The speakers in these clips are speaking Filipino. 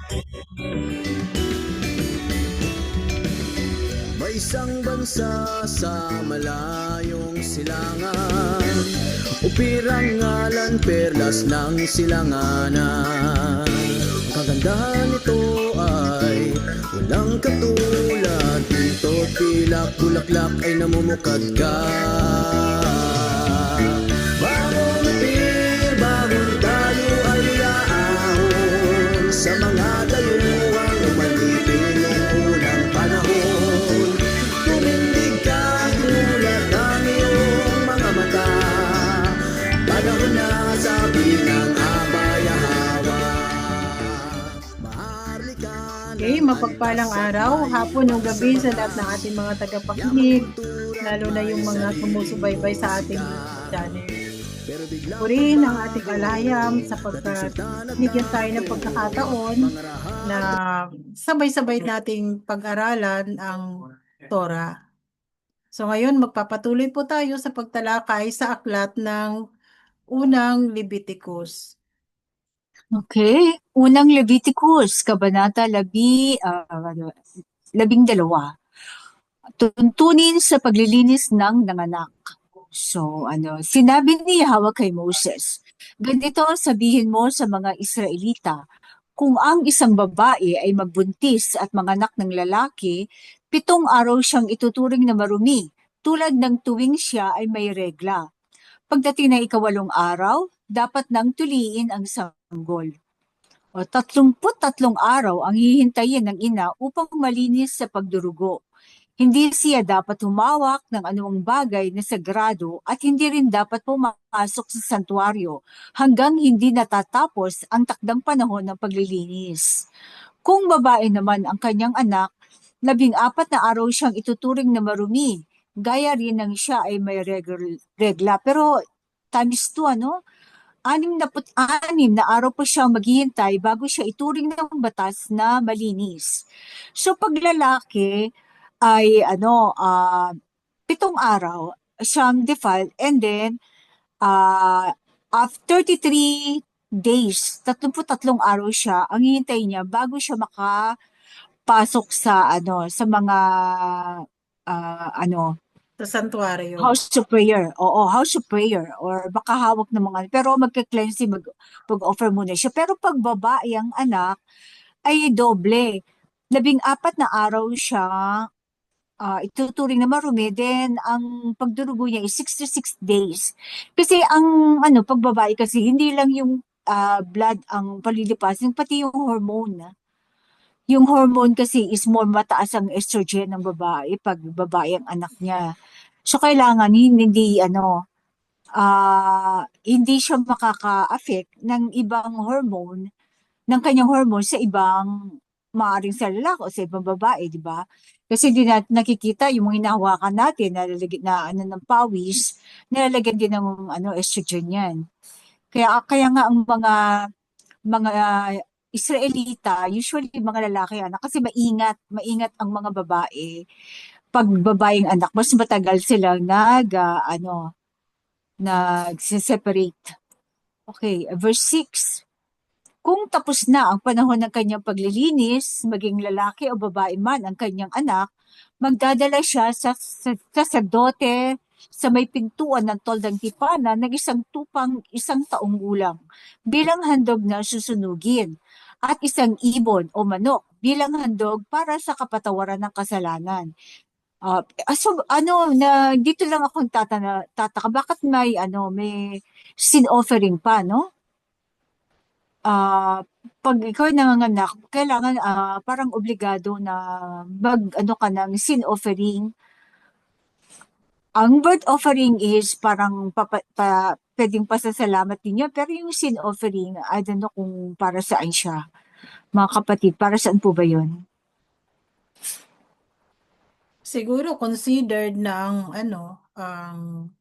May isang bansa sa malayong silangan, upirang ngalan perlas ng silanganan. Ang kagandahan nito ay walang katulad, pinto't pilak, bulaklak ay namumukadkad. Bagong upir, bagong tayo ay yaahon sa mga dayuhang umalipin ng unang panahon. Tumindig ka, imulat ang iyong mga mata, panahon na sabi ng abayahawa. Maharlika Okay, mapagpalang araw, hapon o gabi sa lahat ng ating mga tagapakinig, lalo na yung mga sumusubaybay sa ating channel. Purihin ang ating kalayam sapagkat bigyan tayo ng pagkakataon na sabay-sabay nating pag-aralan ang Torah. So ngayon, magpapatuloy po tayo sa pagtalakay sa aklat ng unang Leviticus. Okay, unang Leviticus, Kabanata 12. Tuntunin sa paglilinis ng nanganak. So, sinabi ni Yahweh kay Moses, ganito ang sabihin mo sa mga Israelita, kung ang isang babae ay magbuntis at manganak ng lalaki, 7 araw siyang ituturing na marumi, tulad ng tuwing siya ay may regla. Pagdating ng 8 araw, dapat nang tuliin ang sanggol. 33 araw ang hihintayin ng ina upang malinis sa pagdurugo. Hindi siya dapat humawak ng anumang bagay na sagrado at hindi rin dapat pumasok sa santuaryo hanggang hindi natatapos ang takdang panahon ng paglilinis. Kung babae naman ang kanyang anak, 14 na araw siyang ituturing na marumi, gaya rin ng siya ay may regla. Pero times 2, 66 na araw pa siyang maghihintay bago siya ituring ng batas na malinis. So pag lalaki ay 7 araw siyang defiled, and then after 33 days, 33 araw siya ang hihintay niya bago siya makapasok sa sa mga Sa santuario. house of prayer. Oo, house of prayer. Or baka hawak ng mga, pero magka-cleansing, mag-offer muna siya. Pero pag babae ang anak, ay doble. 14 na araw siya ituturing na marumi, then ang pagdurugo niya is 66 days. Kasi ang pag babae kasi, hindi lang yung blood ang palilipasin, pati yung hormone. Yung hormone kasi is more mataas ang estrogen ng babae pag babae ang anak niya. So, kailangan hindi siya makaka-affect ng ibang hormone, ng kanyang hormone sa ibang, maaaring sa lalaki o sa ibang babae, di ba? Kasi hindi natin nakikita yung mga hinahawakan natin, nalalagyan na ng pawis, nalalagyan din ng estrogen yan. Kaya nga ang mga Israelita, usually mga lalaki anak, kasi maingat ang mga babae. Pag babaeng anak, mas matagal silang nag-separate. Okay, verse 6. Kung tapos na ang panahon ng kanyang paglilinis, maging lalaki o babae man ang kanyang anak, magdadala siya sa saserdote sa may pintuan ng toldang tipanan ng isang tupang 1 taong gulang bilang handog na susunugin, at isang ibon o manok bilang handog para sa kapatawaran ng kasalanan. Dito lang ako tataka, bakit may sin offering pa, no? Pag ikaw ay nanganganak, kailangan parang obligado na ka ng sin offering. Ang birth offering is parang pwedeng pasasalamat din yun, pero yung sin offering, I don't know kung para saan siya. Mga kapatid, para saan po ba yun? Siguro considered ng ang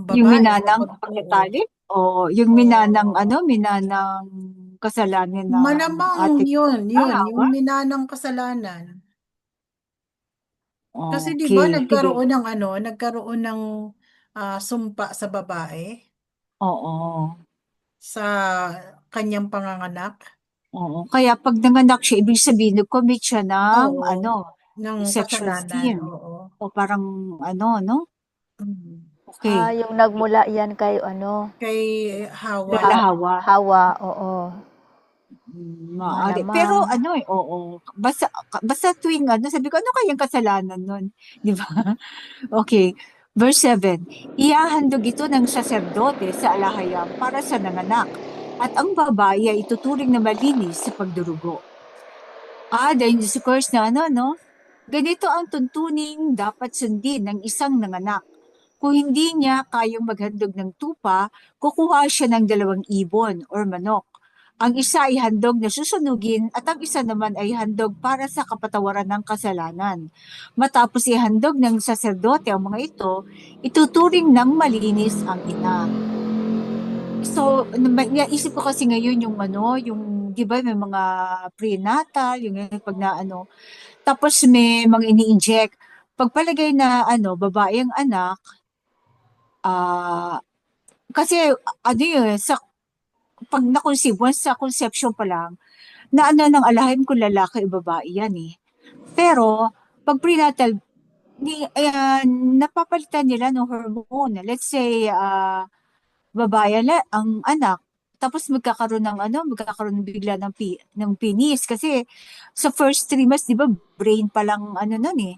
babae Yung minanang kapag pagkatalik? O yung minanang kasalanan ng malamang ating yun, yung asawa? minanang kasalanan. Kasi 'di ba Okay, sige. nagkaroon ng sumpa sa babae Oo. sa kanyang panganganak. Oo. Kaya pag nanganak siya, ibig sabihin, nag-commit siya ng, Oo, ng sexual kasalanan, sin. oo. O parang, no? Mm. Okay. Yung nagmula yan kay ano, Kay Hawa. Lola Hawa. Hawa, oo. Maaari. Pero Malamang. oo. Basta tuwing sabi ko, ano kayang kasalanan nun? Di ba? Okay. Verse 7. Ihahandog ito ng saserdote sa alahayam para sa nanganak, at ang babae ay ituturing na malinis sa pagdurugo. Dahil sa course na no? Ganito ang tuntuning dapat sundin ng isang nanganak. Kung hindi niya kayang maghandog ng tupa, kukuha siya ng 2 ibon or manok. Ang isa ay handog na susunugin at ang isa naman ay handog para sa kapatawaran ng kasalanan. Matapos ihandog ng saserdote ang mga ito, ituturing ng malinis ang ina. So, naisip ko kasi ngayon yung yung, di ba, may mga prenatal, yung pag na tapos may mga ini-inject. Pagpalagay na babae ang anak, kasi yun, pag na-conceive, once sa conception pa lang, na ng alahim kung lalaki o babae yan eh. Pero, pag prenatal, napapalitan nila ng hormone. Let's say, babae ang anak, tapos magkakaroon bigla ng penis kasi sa first 3 months, 'di ba, brain pa lang nun eh.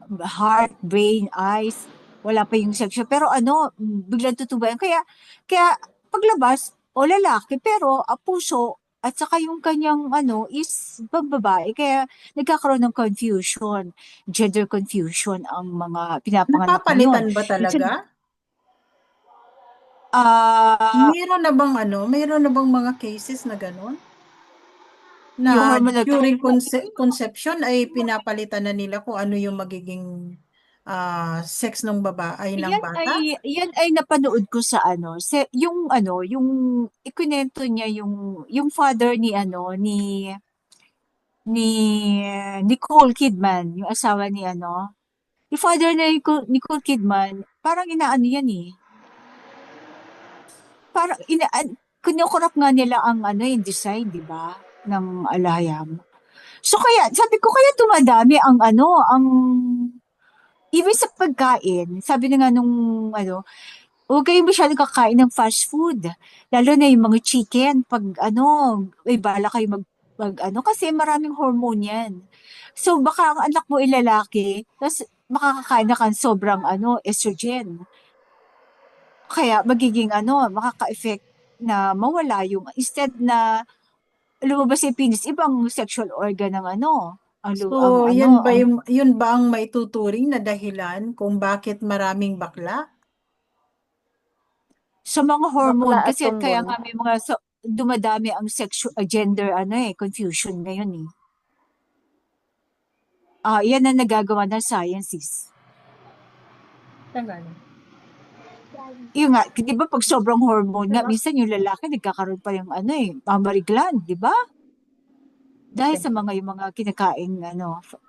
Heart, brain, eyes, wala pa yung sexual. Pero biglang tutubayan. Kaya paglabas, lalaki, pero puso at saka yung kanyang is babae. Kaya nagkakaroon ng confusion, gender confusion ang mga pinapanganak ngayon. Napapalitan ba talaga? Ah, Mayroon na bang mga cases na gano'n? Na yung hormonal during conception ay pinapalitan na nila kung ano yung magiging sex ng babae ng bata? yan ay napanood ko sa yung ikunento niya yung father ni Nicole Kidman, yung asawa ni yung father ni Nicole Kidman, parang inaano yan eh. Parang kinukurap nga nila ang yung design, di ba? Ng alayam. So kaya, sabi ko, kaya dumadami ang even sa pagkain, sabi na nga nung huwag kayong masyadong kakain ng fast food. Lalo na yung mga chicken. Pag may bala kayo kasi maraming hormone yan. So baka ang anak mo ay lalaki, tapos makakakain na kan sobrang estrogen. Kaya magiging makaka-effect na mawala instead na lumabas yung penis, ibang sexual organ ng So, yun ba ang maituturing na dahilan kung bakit maraming bakla? sa mga hormone Bakla at kasi kaya tumbong. nga may mga dumadami ang sexual gender confusion ngayon eh. Yan ang nagagawa ng sciences. Yung nga, di ba pag sobrang hormone nga, minsan yung lalaki nagkakaroon pa yung mammary gland, di ba? Dahil sa yung mga kinakain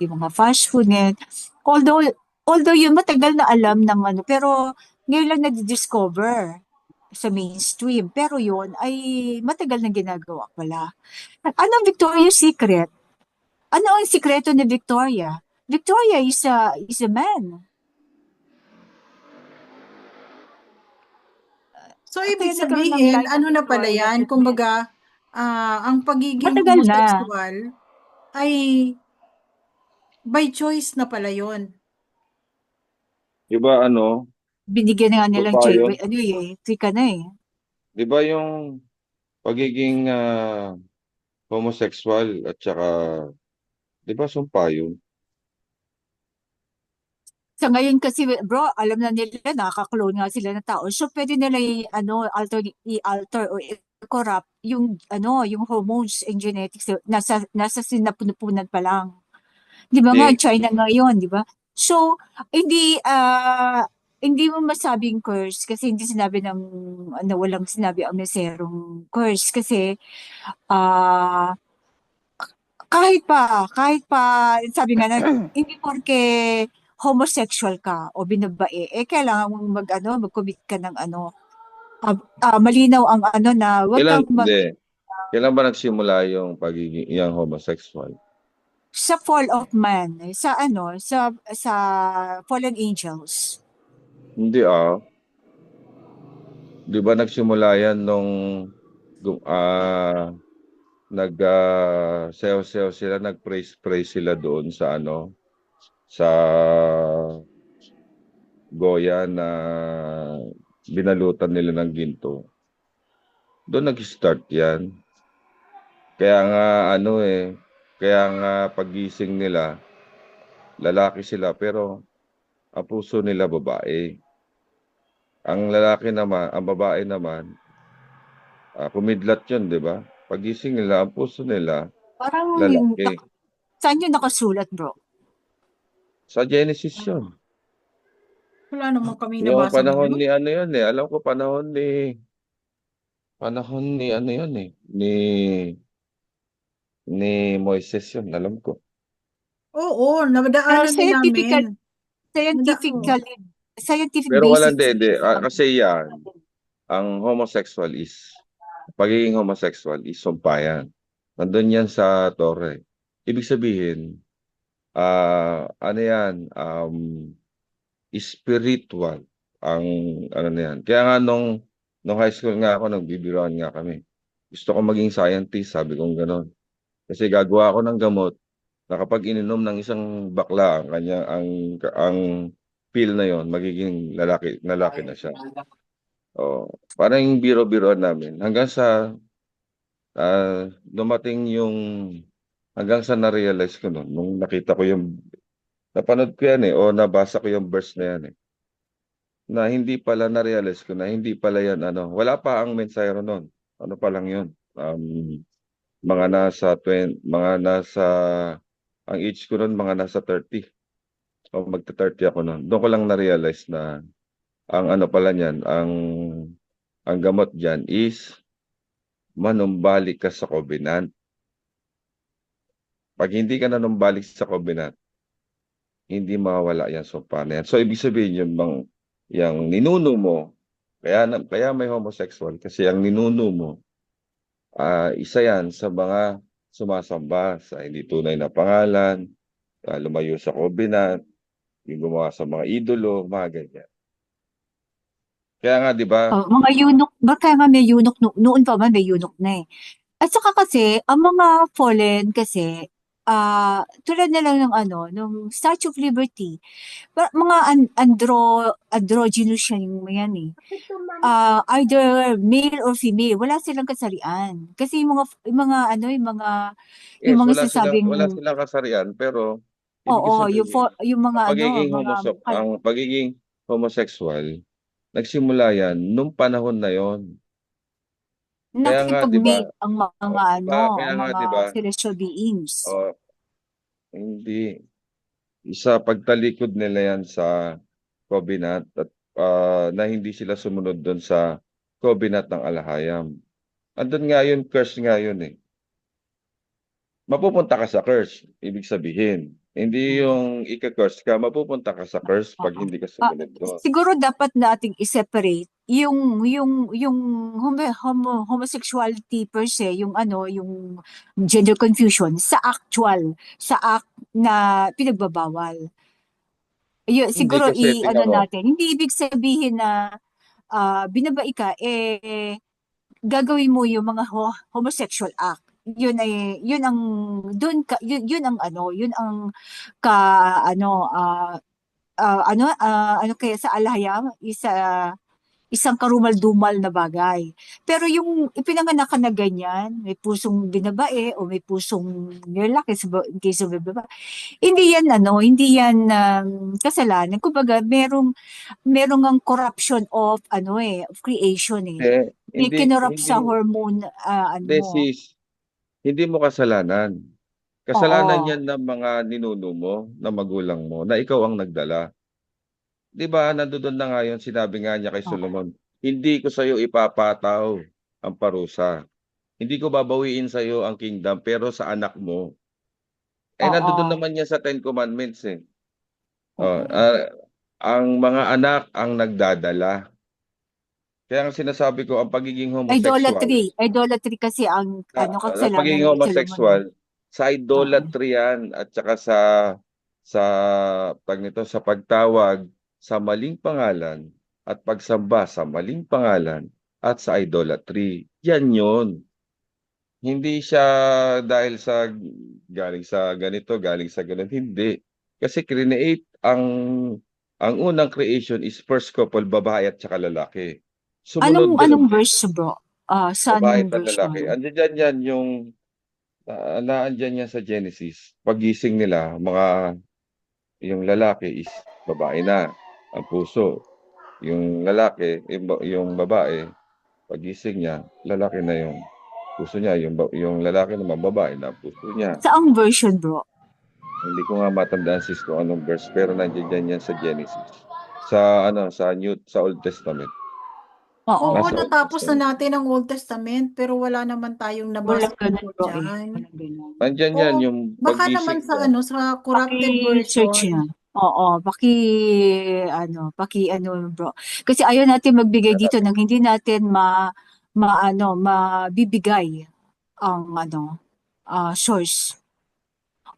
yung mga fast food ngayon. Although yun matagal na alam ng pero ngayon lang na-discover sa mainstream. Pero yun ay matagal na ginagawa pala. Anong Victoria's Secret? Ano ang sikreto ni Victoria? Victoria is a man. So, Kaya ibig nagkaroon ng sabihin, line of ano na pala Victoria yan? treatment. Kumbaga, ang pagiging Matagal na. homosexual ay by choice na pala yon. Di ba Binigyan na nga nilang pa check. yun? Tika na eh. Di ba yung pagiging homosexual at saka, di ba sumpa yun? Sa ngayon kasi, bro, alam na nila, nakaka-clone nga sila ng tao. So, pwede nila i-alter o i-corrupt yung hormones and genetics. Nasa sinapunupunan pa lang. Di ba nga, Di, China ngayon, di ba? So, hindi mo masabing curse kasi hindi sinabi ng, walang sinabi ang meserong curse kasi, kahit pa, sabi nga na, hindi porke homosexual ka o binabae, kailangan mong mag-commit ka ng Malinaw ang ano na wag Kailan, kang mag hindi. Kailan ba nagsimula yung pagiging, yung homosexual? sa fall of man, sa ano, sa fallen angels. Hindi Di ba nagsimula yan nung sayaw-sayaw sila, nag-praise sila doon sa ano, sa Goya na binalutan nila ng ginto. Doon nag-start yan. Kaya nga kaya nga pagising nila, lalaki sila pero ang puso nila babae. Ang babae naman, kumidlat yun, di ba? Pagising nila, ang puso nila, Parang lalaki. saan yun nakasulat, bro? Sa Genesis yun. Wala naman kami Yung nabasa panahon ngayon. ni ano yun eh. Alam ko panahon ni ano yun eh. Ni Moises yun, alam ko. Oo, Pero nadaanan din namin. Oo. scientifically, scientific Pero walang basis dede. sa Kasi yan, ang pagiging homosexual is sumpayan. Nandun yan sa Torre. Ibig sabihin, ano yan, spiritual ang ano na yan. Kaya nga nung high school nga ako, nagbibiroan nga kami. Gusto ko maging scientist, sabi kong gano'n. Kasi gagawa ako ng gamot na kapag ininom ng isang bakla ang pill na yon, magiging lalaki na siya. Oh, parang yung biro-biroan namin dumating hanggang sa na-realize ko noon nung nakita ko napanood ko yan o nabasa ko yung verse na yan na hindi pala na-realize ko na hindi pala yan wala pa ang mensahero noon. Ano pa lang yun? Ang age ko noon mga nasa 30. O magta-30 ako noon. Doon ko lang na-realize na ang ano pala niyan, ang gamot diyan is manumbalik ka sa covenant. Pag hindi ka nanumbalik sa covenant, hindi mawawala yan sumpa na yan. So ibig sabihin yung ninuno mo, kaya may homosexual kasi ang ninuno mo, isa yan sa mga sumasamba sa hindi tunay na pangalan, lumayo sa covenant, yung gumawa sa mga idolo, mga ganyan. Kaya nga, di ba? mga eunuch, baka nga may eunuch, noon pa man may eunuch na eh. At saka kasi, ang mga fallen kasi, tulad na lang ng ano, nung Statue of Liberty, mga androgynous siya yung yan eh. Either male or female, wala silang kasarian. Kasi yung Yes, mga wala sasabing, silang kasarian, pero ibig oo, sabihin, yung mga ang pagiging homosexual, nagsimula yan nung panahon na yon. Kaya nga, di ba? nakikipag-mate ang mga Di ba? Kaya ang nga, mga di ba? celestial beings. Hindi. Isa pagtalikod nila yan sa covenant at na hindi sila sumunod doon sa covenant ng alahayam. Andun nga yun, curse nga yun eh. Mapupunta ka sa curse, ibig sabihin. Hindi yung ika-curse ka, mapupunta ka sa curse pag Oo. hindi ka sumunod doon. Siguro dapat nating i-separate yung homosexuality per se, yung ano, yung gender confusion sa act na pinagbabawal. Yun, Hindi siguro kasi ano tingnan mo, natin, hindi ibig sabihin na binabai ka, gagawin mo yung mga homosexual act. Yun ang, yun ang ano, yun ang ka, ano, ano kaya sa alahayam, isang karumal-dumal na bagay. Pero yung ipinanganak ka na ganyan, may pusong binabae o may pusong nilaki in case of babae, hindi yan kasalanan. Kumbaga, merong ang corruption of of creation eh. eh, May hindi, kinorrupt hindi, sa hormone hindi sis, hindi mo kasalanan. Kasalanan Oo. yan ng mga ninuno mo, na magulang mo, na ikaw ang nagdala. Di ba, nandoon na nga yun, sinabi nga niya kay Oo. Solomon, hindi ko sa'yo ipapataw ang parusa. Hindi ko babawiin sa'yo ang kingdom, pero sa anak mo. Nandoon Oo. naman yan sa Ten Commandments eh. Oh, Oo. ang mga anak ang nagdadala. Kaya nga sinasabi ko, ang pagiging homosexual, Idolatry kasi ang ang kasalanan pagiging ng Solomon. homosexual, sa Oo. idolatry yan at saka sa tag nito, sa pagtawag sa maling pangalan at pagsamba sa maling pangalan at sa idolatry. Yan yun. Hindi siya dahil sa galing sa ganito, galing sa ganun. Hindi. Kasi create ang unang creation is first couple, babae at saka lalaki. Sumunod Anong din, verse, bro? Saan babae yung at verse lalaki. na? Andiyan yan yung naandyan yan sa Genesis. Pagising nila, yung lalaki is babae na, ang puso. Yung lalaki, yung babae, pagising niya, lalaki na yung puso niya. Yung lalaki naman, babae na ang puso niya. Saang version, bro? Hindi ko nga matandaan sis kung anong verse, pero nandiyan yan sa Genesis. Sa Old Testament. Oo. Oo, Nasa Old natapos na Testament. natin ang Old Testament, pero wala naman tayong nabasa Walang ganun, tungkol bro, eh. dyan. Walang ganun. Nandiyan yan, O, yung baka naman pagising sa niya. sa corrupted Paki-search niya. version. Oo, bro. Kasi ayaw natin magbigay dito nang hindi natin mabibigay ang source.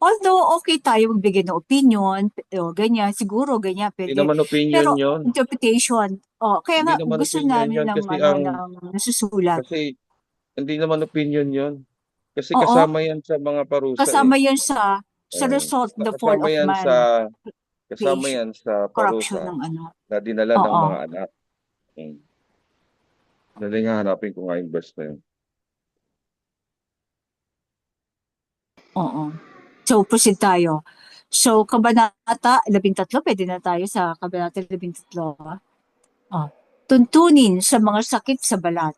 Although, okay tayo magbigay ng opinion, ganyan, siguro, ganyan, Hindi pwede. naman opinion Pero, yon. interpretation, kaya Hindi nga, naman gusto opinion namin yon ng, kasi ng nasusulat. kasi hindi naman opinion yon. Kasi Oo, kasama yan sa mga parusa kasama eh. yan sa result, the fall Kasama of yan man, creation, corruption parusa ng na dinala ng Oo, mga anak. Hmm. Dali nga, hanapin ko nga yung verse na yun. oo. So, proceed tayo. So, Kabanata 13, pwede na tayo sa Kabanata 13. Tuntunin sa mga sakit sa balat.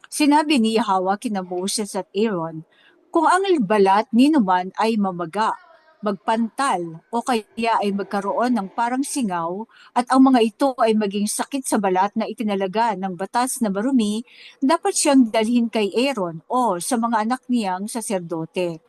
Sinabi ni Yahweh kina Moses at Aaron, kung ang balat ni numan ay mamaga, magpantal, o kaya ay magkaroon ng parang singaw, at ang mga ito ay maging sakit sa balat na itinalaga ng batas na marumi, dapat siyang dalhin kay Aaron o sa mga anak niyang saserdote.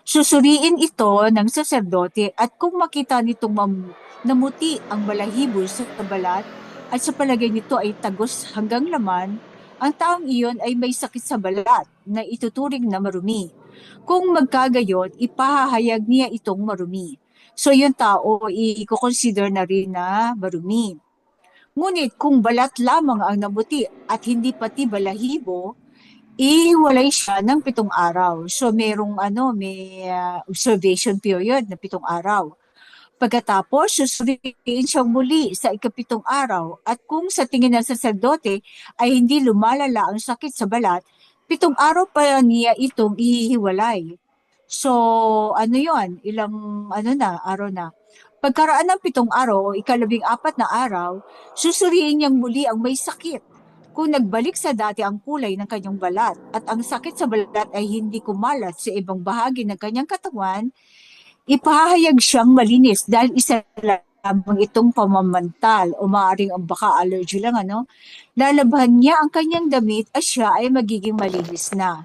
Susuriin ito ng saserdote at kung makita nitong namuti ang balahibo sa balat at sa palagay nito ay tagos hanggang laman, ang taong iyon ay may sakit sa balat na ituturing na marumi. Kung magkagayon, ipahahayag niya itong marumi. So yung tao, i-consider na rin na marumi. Ngunit kung balat lamang ang namuti at hindi pati balahibo, ihiwalay siya ng 7 araw. So may observation period na 7 araw. Pagkatapos, susuriin siyang muli sa ika-7 araw at kung sa tingin ng saserdote ay hindi lumalala ang sakit sa balat, 7 araw pa niya itong ihihiwalay. So, yon, ilang araw na. Pagkaraan ng 7 araw o ika-14 na araw, susuriin niyang muli ang may sakit. Kung nagbalik sa dati ang kulay ng kanyang balat at ang sakit sa balat ay hindi kumalat sa ibang bahagi ng kanyang katawan, ipahayag siyang malinis dahil isa lamang itong pamamantal o maaaring ang baka allergy lang lalabahan niya ang kanyang damit at siya ay magiging malinis na.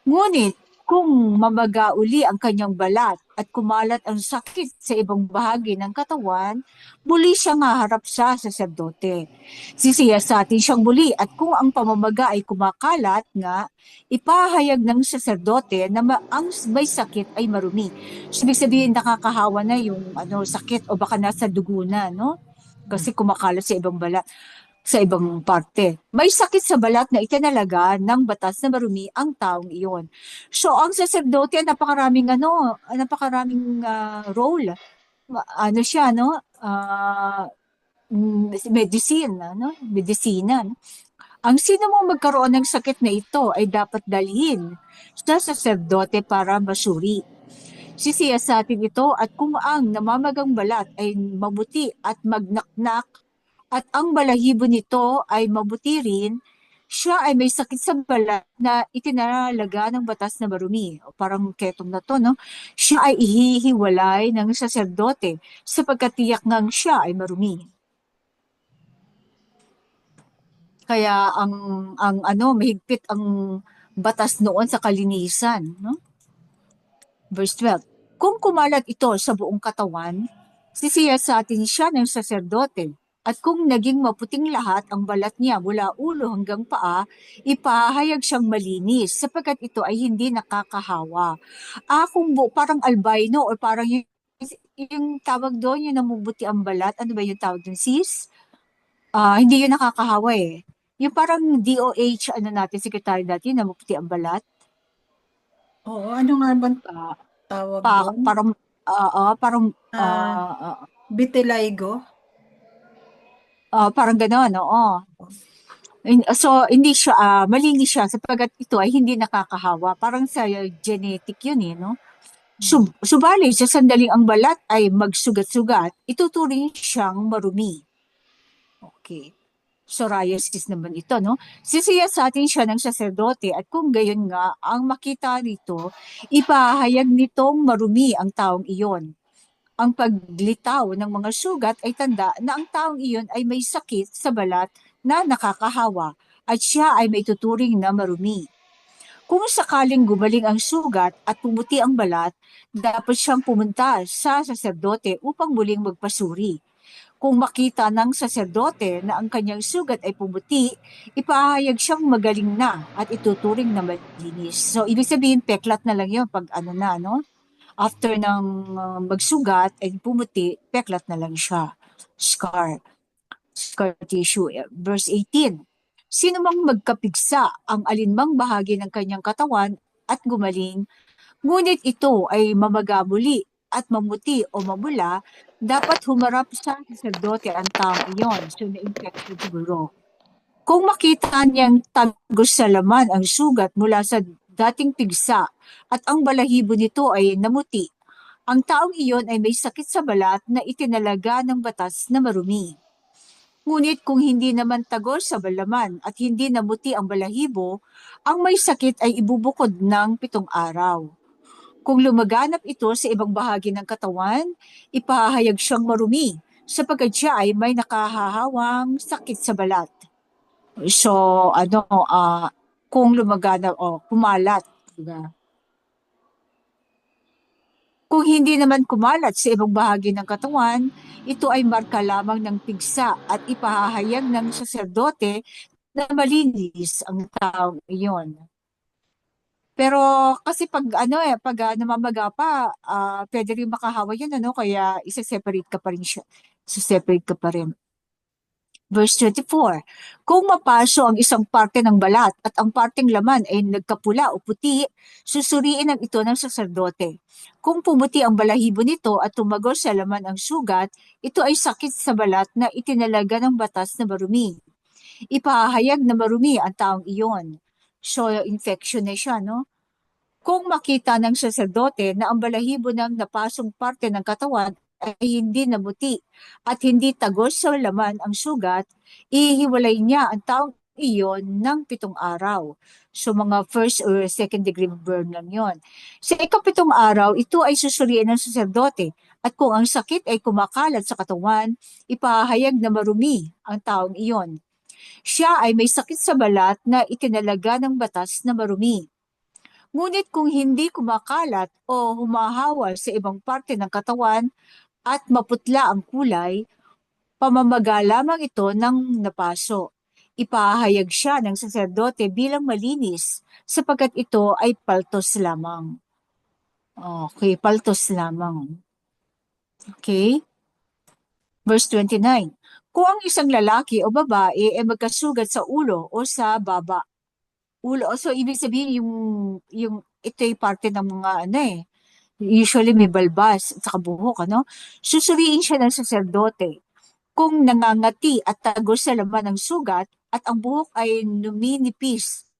Ngunit kung mamaga uli ang kanyang balat at kumalat ang sakit sa ibang bahagi ng katawan, muli siyang haharap sa saserdote. Sisiyasatin siyang muli at kung ang pamamaga ay kumakalat nga, ipahayag ng saserdote na ang may sakit ay marumi. So, ibig sabihin nakakahawa na yung sakit o baka nasa dugo na, no? Kasi kumakalat sa ibang balat sa ibang parte. May sakit sa balat na itinalaga ng batas na marumi ang taong iyon. So, ang saserdote, napakaraming role. Siya, medicine, medisina. Ang sino mong magkaroon ng sakit na ito ay dapat dalhin sa saserdote para masuri. Sisiyasatin ito at kung ang namamagang balat ay mabuti at magnaknak at ang balahibo nito ay mabuti rin, siya ay may sakit sa balat na itinalaga ng batas na marumi. O parang ketong na to, no? Siya ay ihihiwalay ng saserdote sapagkat tiyak ngang siya ay marumi. Kaya mahigpit ang batas noon sa kalinisan, no? Verse 12. Kung kumalat ito sa buong katawan, sisiyasatin siya ng saserdote At kung naging maputing lahat ang balat niya mula ulo hanggang paa, ipahayag siyang malinis sapagkat ito ay hindi nakakahawa. Kung parang albino or parang yung tawag doon, yung namumuti ang balat, ano ba yung tawag doon, sis? Hindi yun nakakahawa eh. Yung parang DOH, ano natin, secretary natin, namumuti ang balat. Oo, ano nga bang tawag doon? Parang, parang, Vitiligo? parang gano'n, oo. So, hindi siya, malinis siya sapagkat ito ay hindi nakakahawa. Parang sa genetic yun eh, no? Subalit, sa sandaling ang balat ay magsugat-sugat, ituturing siyang marumi. Okay. Psoriasis naman ito, no? Sisiyasatin siya ng saserdote at kung gayon nga, ang makita nito, ipahayag nitong marumi ang taong iyon. Ang paglitaw ng mga sugat ay tanda na ang taong iyon ay may sakit sa balat na nakakahawa at siya ay may tuturing na marumi. Kung sakaling gumaling ang sugat at pumuti ang balat, dapat siyang pumunta sa saserdote upang muling magpasuri. Kung makita ng saserdote na ang kanyang sugat ay pumuti, ipahayag siyang magaling na at ituturing na malinis. So, ibig sabihin, peklat na lang yun pag ano na, no? After ng magsugat ay pumuti, peklat na lang siya. Scar tissue. Verse 18. Sino mang magkapigsa ang alinmang bahagi ng kanyang katawan at gumaling, ngunit ito ay mamaga muli at mamuti o mamula, dapat humarap sa saserdote ang taong iyon. So, na-infection siguro. Kung makita niyang tagos sa laman ang sugat mula sa dating pigsa at ang balahibo nito ay namuti, ang taong iyon ay may sakit sa balat na itinalaga ng batas na marumi. Ngunit kung hindi naman tagos sa laman at hindi namuti ang balahibo, ang may sakit ay ibubukod ng 7 araw. Kung lumaganap ito sa ibang bahagi ng katawan, ipahayag siyang marumi sapagkat siya ay may nakahahawang sakit sa balat. So, kung lumaganap o kumalat, diba? Kung hindi naman kumalat sa ibang bahagi ng katawan, ito ay marka lamang ng pigsa at ipahahayag ng saserdote na malinis ang taong iyon. Pero kasi pag namamaga pa, pwede rin makahawa yan, kaya isa-separate ka pa rin siya. Isa-separate ka pa rin. Verse 24, kung mapaso ang isang parte ng balat at ang parteng laman ay nagkapula o puti, susuriin ang ito ng saserdote. Kung pumuti ang balahibo nito at tumagos sa laman ang sugat, ito ay sakit sa balat na itinalaga ng batas na marumi. Ipahayag na marumi ang taong iyon. So, infection na siya, no? Kung makita ng saserdote na ang balahibo ng napasong parte ng katawan ay hindi namuti at hindi tagos sa laman ang sugat, ihiwalay niya ang taong iyon ng 7 araw. So mga first or second degree burn lang yon. Sa ika-7 araw, ito ay susuriin ng saserdote at kung ang sakit ay kumakalat sa katawan, ipahayag na marumi ang taong iyon. Siya ay may sakit sa balat na itinalaga ng batas na marumi. Ngunit kung hindi kumakalat o humahawa sa ibang parte ng katawan at maputla ang kulay, pamamaga lamang ito ng napaso. Ipahayag siya ng saserdote bilang malinis sapagkat ito ay paltos lamang. Okay, paltos lamang. Okay? Verse 29. Kung ang isang lalaki o babae ay magkasugat sa ulo o sa baba. Ulo, so ibig sabihin ito ay parte ng mga usually may balbas at saka buhok, susuriin siya ng saserdote. Kung nangangati at tagos sa laman ng sugat at ang buhok ay numinipis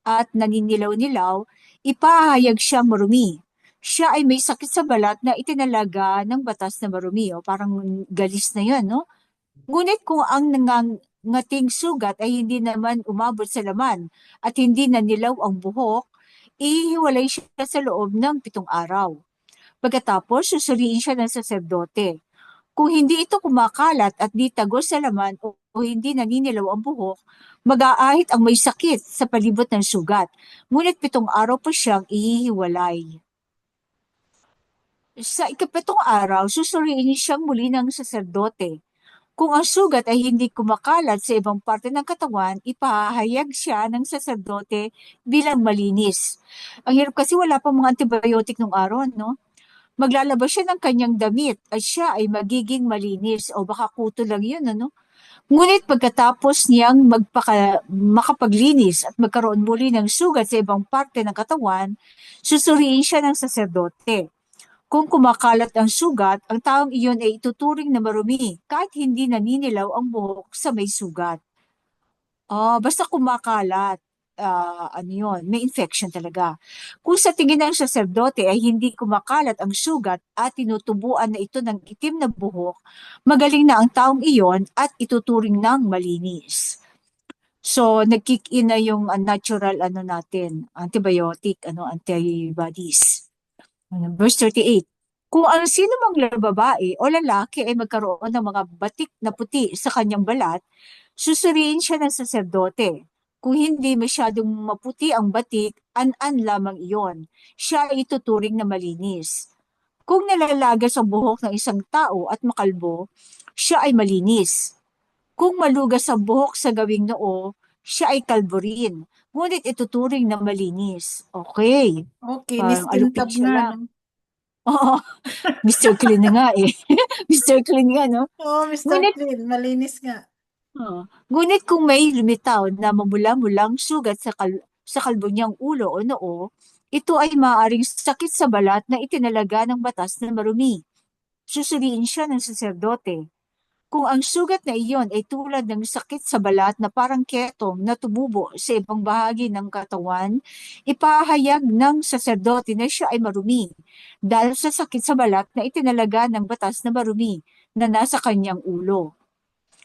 at naninilaw-nilaw, ipahayag siya marumi. Siya ay may sakit sa balat na itinalaga ng batas na marumi. Parang galis na yun, no? Ngunit kung ang nangangating sugat ay hindi naman umabot sa laman at hindi nanilaw ang buhok, ihiwalay siya sa loob ng 7 araw. Pagkatapos, susuriin siya ng saserdote. Kung hindi ito kumakalat at di tagos sa laman o hindi naninilaw ang buhok, mag-aahit ang may sakit sa palibot ng sugat. Ngunit 7 araw pa siyang ihihiwalay. Sa ika-7 araw, susuriin siyang muli ng saserdote. Kung ang sugat ay hindi kumakalat sa ibang parte ng katawan, ipahayag siya ng saserdote bilang malinis. Ang hirap kasi wala pang mga antibiotic nung araw, no? Maglalabas siya ng kanyang damit at siya ay magiging malinis o baka kuto lang yun, ano? Ngunit pagkatapos niyang makapaglinis at magkaroon muli ng sugat sa ibang parte ng katawan, susuriin siya ng saserdote. Kung kumakalat ang sugat, ang taong iyon ay ituturing na marumi kahit hindi naninilaw ang buhok sa may sugat. Basta kumakalat, ano yun, may infection talaga. Kung sa tingin ng saserdote ay hindi kumakalat ang sugat at tinutubuan na ito ng itim na buhok, magaling na ang taong iyon at ituturing ng malinis. So, nag-kick in na yung natural ano natin, antibiotic, antibodies. Verse 38. Kung ang sino mang babae o lalaki ay magkaroon ng mga batik na puti sa kanyang balat, susuriin siya ng saserdote. Kung hindi masyadong maputi ang batik, an-an lamang iyon. Siya ay ituturing na malinis. Kung nalalagas ang buhok ng isang tao at makalbo, siya ay malinis. Kung malugas ang buhok sa gawing noo, siya ay kalbo rin. Ngunit ituturing na malinis. Okay. Okay, Parang listintab alopecia nga, lang. no? Oo, Mr. Clean na nga eh. Mr. Clean nga, no? Oo, Mr. Ngunit, Clean, malinis nga. ngunit kung may lumitaw na mamula-mulang sugat sa kalbo niyang ulo o noo, ito ay maaaring sakit sa balat na itinalaga ng batas na marumi. Susuriin siya ng saserdote. Kung ang sugat na iyon ay tulad ng sakit sa balat na parang ketong na tumubo sa ibang bahagi ng katawan, ipahayag ng saserdote na siya ay marumi dahil sa sakit sa balat na itinalaga ng batas na marumi na nasa kanyang ulo.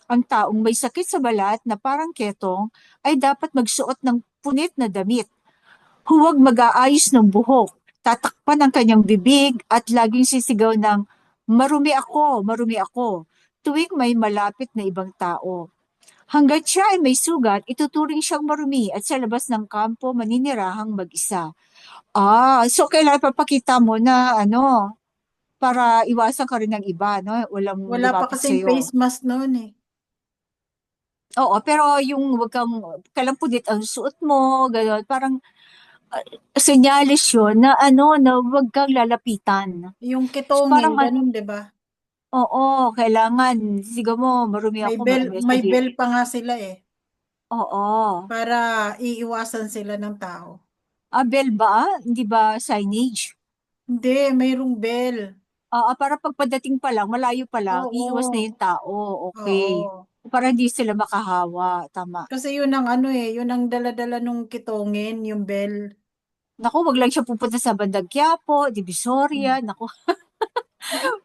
Ang taong may sakit sa balat na parang ketong ay dapat magsuot ng punit na damit. Huwag mag-aayos ng buhok, tatakpan ang kanyang bibig at laging sisigaw ng marumi ako, tuwing may malapit na ibang tao. Hanggat siya ay may sugat, ituturing siyang marumi at sa labas ng kampo maninirahang mag-isa. So kailangan papakita mo na para iwasan ka rin ng iba, no? Walang Wala pa lumapit kasing sa'yo. face mask noon eh. Oo, pero yung wag kang kalampudit ang suot mo, gano'n, parang senyales yun na na wag kang lalapitan. Yung So, kitongin, parang ganun, di ba? oo, kailangan, sigaw mo, marumi ako May sa bell diri. pa nga sila eh. Oo. Para iiwasan sila ng tao. Bell ba? Hindi ba signage? Hindi, mayroong bell. Para pagpadating pa lang, malayo pa lang, iiwas na Oo, yung tao. Okay. oo. Para hindi sila makahawa. Tama. Kasi yun ang ano eh, yun ang dala-dala nung kitongin, yung bell. Naku, wag lang siya pupunta sa bandang Quiapo, Divisoria. Naku,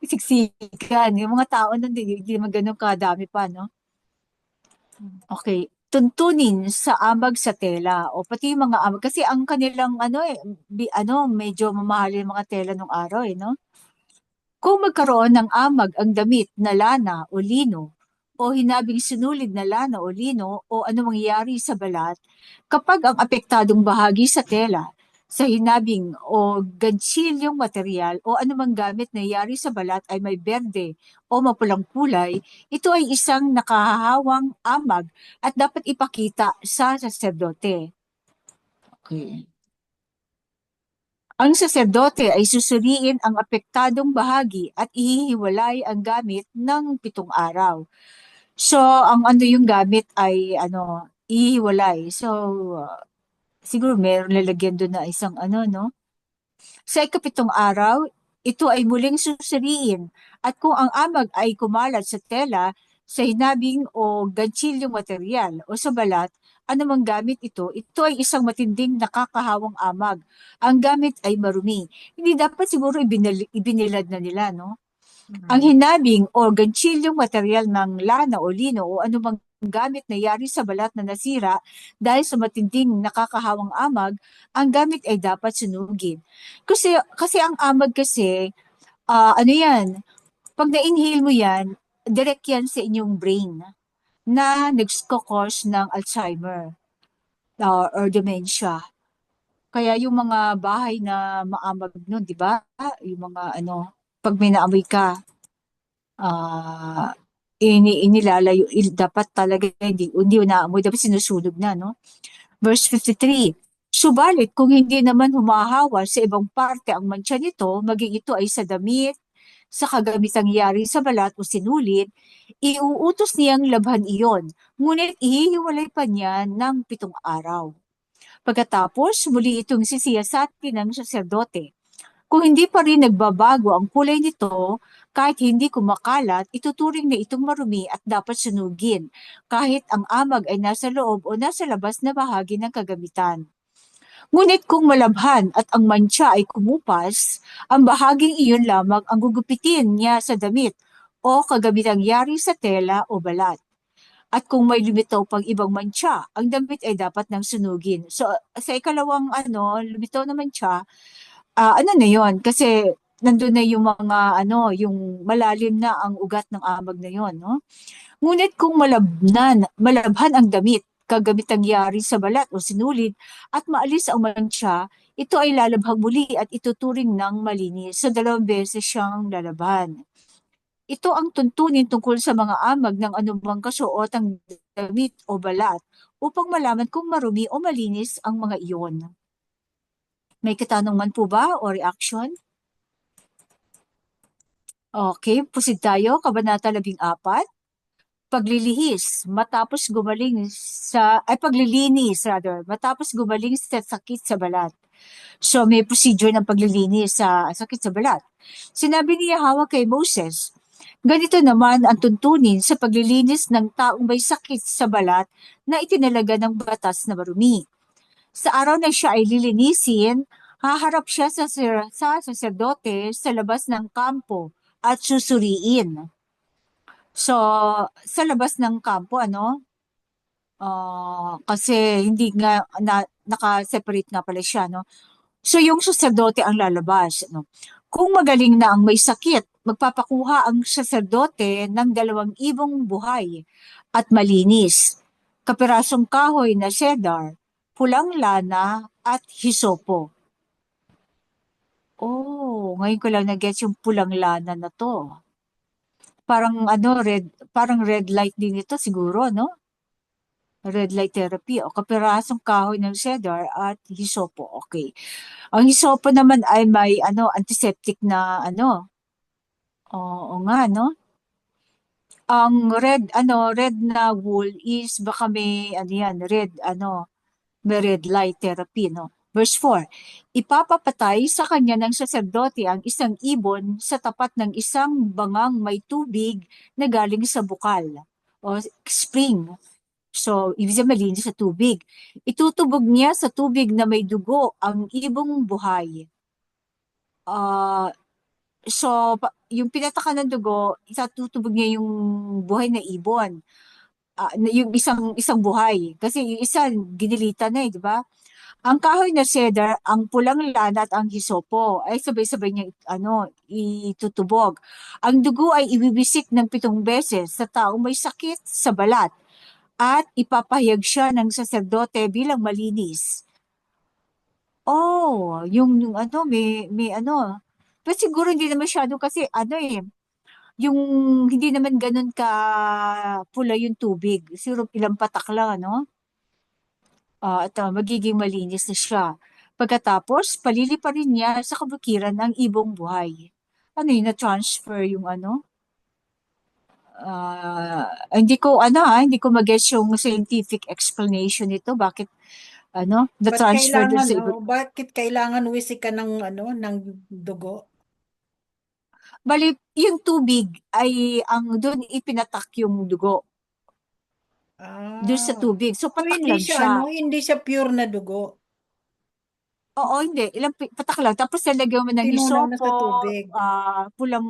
siksikan. Yung mga tao nun, hindi naman ganun kadami pa, no? Okay. Tuntunin sa amag sa tela o pati yung mga amag kasi ang kanilang medyo mamahal yung mga tela nung araw no. Kung magkaroon ng amag ang damit na lana o lino o hinabing sinulid na lana o lino o ano mangyayari sa balat kapag ang apektadong bahagi sa tela sa hinabing o gantsilyong material o anumang gamit na yari sa balat ay may berde o mapulang kulay, ito ay isang nakahahawang amag at dapat ipakita sa saserdote. Okay. Ang saserdote ay susuriin ang apektadong bahagi at ihihiwalay ang gamit ng 7 araw. So, ang yung gamit ay ihiwalay. So, siguro meron lalagyan doon na isang no? Sa ika-7 araw, ito ay muling susuriin at kung ang amag ay kumalat sa tela, sa hinabing o gantsilyong material o sa balat, anumang gamit ito ay isang matinding nakakahawang amag. Ang gamit ay marumi. Hindi dapat siguro ibinilad na nila, no? Ang hinabing o gantsilyong material ng lana o lino o anumang gamit na yari sa balat na nasira dahil sa matinding nakakahawang amag, ang gamit ay dapat sunugin. Kasi ang amag kasi, yan, pag na-inhale mo yan, direct yan sa inyong brain na nagko-cause ng Alzheimer or dementia. Kaya yung mga bahay na maamag nun, di ba? Yung mga pag may naamoy ka, inilalayo, dapat talaga hindi naamoy, dapat sinusunog na, no? Verse 53, subalit kung hindi naman humahawa sa ibang parte ang mantsa nito, maging ito ay sa damit, sa kagamitang yari sa balat o sinulit, iuutos niyang labhan iyon, ngunit ihihiwalay pa niya ng 7 araw. Pagkatapos, muli itong sisiyasatin ng saserdote. Kung hindi pa rin nagbabago ang kulay nito, kahit hindi kumakalat, ituturing na itong marumi at dapat sunugin, kahit ang amag ay nasa loob o nasa labas na bahagi ng kagamitan. Ngunit kung malabhan at ang mantsa ay kumupas, ang bahaging iyon lamang ang gugupitin niya sa damit o kagamitang yari sa tela o balat. At kung may lumitaw pang ibang mantsa, ang damit ay dapat nang sunugin. So, sa ikalawang lumitaw na mantsa, ano na yon? Kasi nandun na yung mga yung malalim na ang ugat ng amag na yon, no? Ngunit kung malabhan ang damit, kagamitang yari sa balat o sinulid, at maalis ang mantsa, ito ay lalabhang muli at ituturing ng malinis. So, 2 beses siyang lalabhan. Ito ang tuntunin tungkol sa mga amag ng anumang kasuotang damit o balat upang malaman kung marumi o malinis ang mga iyon. May katanungan po ba o reaction? Okay, proceed tayo. Kabanata 14. Paglilinis matapos gumaling sa sakit sa balat. So may procedure ng paglilinis sa sakit sa balat. Sinabi ni Yahweh kay Moses, ganito naman ang tuntunin sa paglilinis ng taong may sakit sa balat na itinalaga ng batas na marumi. Sa araw na siya ay lilinisin, haharap siya sa saserdote sa labas ng kampo at susuriin. So, sa labas ng kampo, kasi hindi nga naka-separate nga pala siya, no? So, yung saserdote ang lalabas, no? Kung magaling na ang may sakit, magpapakuha ang saserdote ng 2 buhay at malinis, kapirasong kahoy na cedar, pulang lana at hisopo. Oh, ngayon ko lang na-get yung pulang lana na to. Parang red light din ito siguro, no? Red light therapy o kapirasong kahoy ng cedar at hisopo. Okay. Ang hisopo naman ay may antiseptic na Oo nga, no? Ang red na wool is baka may may red light therapy, no? Verse 4, ipapapatay sa kanya ng saserdote ang isang ibon sa tapat ng isang bangang may tubig na galing sa bukal o spring. So, ibig sabihin malinis sa tubig. Itutubog niya sa tubig na may dugo ang ibong buhay. Yung pinatakan ng dugo, itutubog niya yung buhay na ibon. Yung isang buhay. Kasi yung isa, ginilitan na di ba? Ang kahoy na cedar, ang pulang lana at ang hisopo ay sabay-sabay niya itutubog. Ang dugo ay ibibisik ng 7 beses sa taong may sakit sa balat at ipapahayag siya ng saserdote bilang malinis. Oh, yung pero siguro hindi naman masyado kasi yung hindi naman ganun ka pula yung tubig. Siguro ilang patak lang, at magiging malinis na siya. Pagkatapos, palili pa rin niya sa kabukiran ng ibong buhay. Yun, na-transfer yung hindi ko mag-guess yung scientific explanation nito. Bakit, na-transfer dun sa ibong. Bakit kailangan wisikan ng dugo? Bali, yung tubig ay doon ipinatak yung dugo. Doon sa tubig. So, patak lang siya. Hindi siya pure na dugo. Oo, hindi. Ilang patak lang. Tapos nalagyan mo ng Tinunaw na sa hisopo, tubig. pulang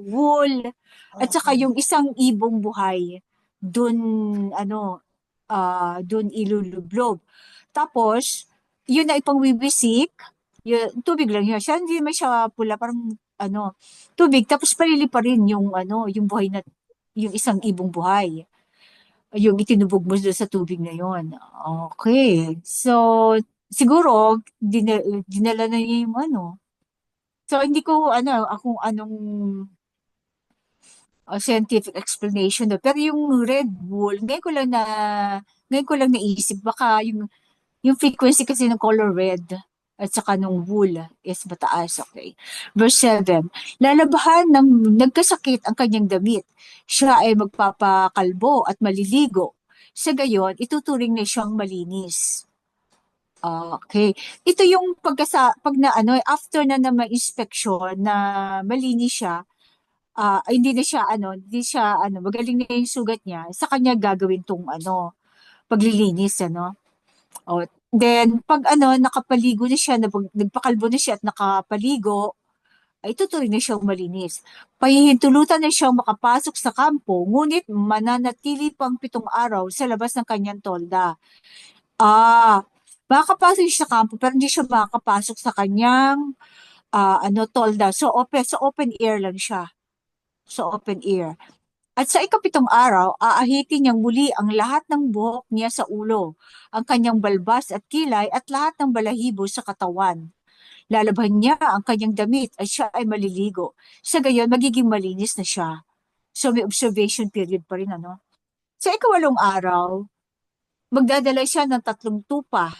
wool, at saka Okay. yung isang ibong buhay, dun, dun ilulublob. Tapos, yun na ipangwibisik, yun, tubig lang yun. Siya, hindi naman siya pula, parang, tubig. Tapos palili pa rin yung, yung buhay na, yung isang ibong buhay. Yung itinubog mo doon sa tubig na yun. Okay. So, siguro, dinala na niya yung So, hindi ko, kung anong scientific explanation. No? Pero yung red wool, ngayon ko lang naisip, baka yung frequency kasi ng color red at saka nung wool is mataas. Okay. Verse 7, lalabahan ng nagkasakit ang kanyang damit. Siya ay magpapakalbo at maliligo. Sa gayon, ituturing na siyang malinis. Okay. Ito yung pag na ano, after na ma-inspection na malinis siya, ay hindi siya magaling na yung sugat niya, sa kanya gagawin tong paglilinis, O, then, pag nakapaligo na siya, nagpakalbo na siya at nakapaligo, ay tutuloy na siyang malinis. Pahihintulutan na siyang makapasok sa kampo, ngunit mananatili pang 7 araw sa labas ng kanyang tolda. Makakapasok siya sa kampo, pero hindi siya makakapasok sa kanyang tolda. So, sa open air lang siya. Sa open air. At sa 7 araw, aahitin niyang muli ang lahat ng buhok niya sa ulo, ang kanyang balbas at kilay at lahat ng balahibo sa katawan. Lalabhan niya ang kanyang damit at siya ay maliligo. Sa gayon, magiging malinis na siya. So may observation period pa rin, Sa 8 araw, magdadala siya ng 3 tupa.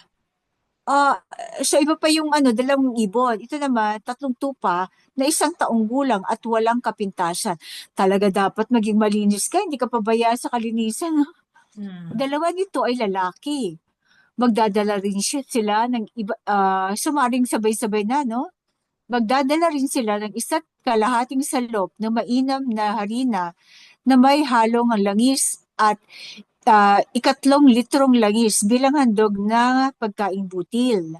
So iba pa yung 2 ibon. Ito naman, 3 tupa na 1 taong gulang at walang kapintasan. Talaga dapat maging malinis ka, hindi ka pabayaan sa kalinisan. Hmm. 2 nito ay lalaki. Magdadala rin sila ng sumaring sabay-sabay na, Magdadala rin sila ng 1.5 salop na mainam na harina na may halong ang langis at 3 litrong langis bilang handog na pagkaing butil.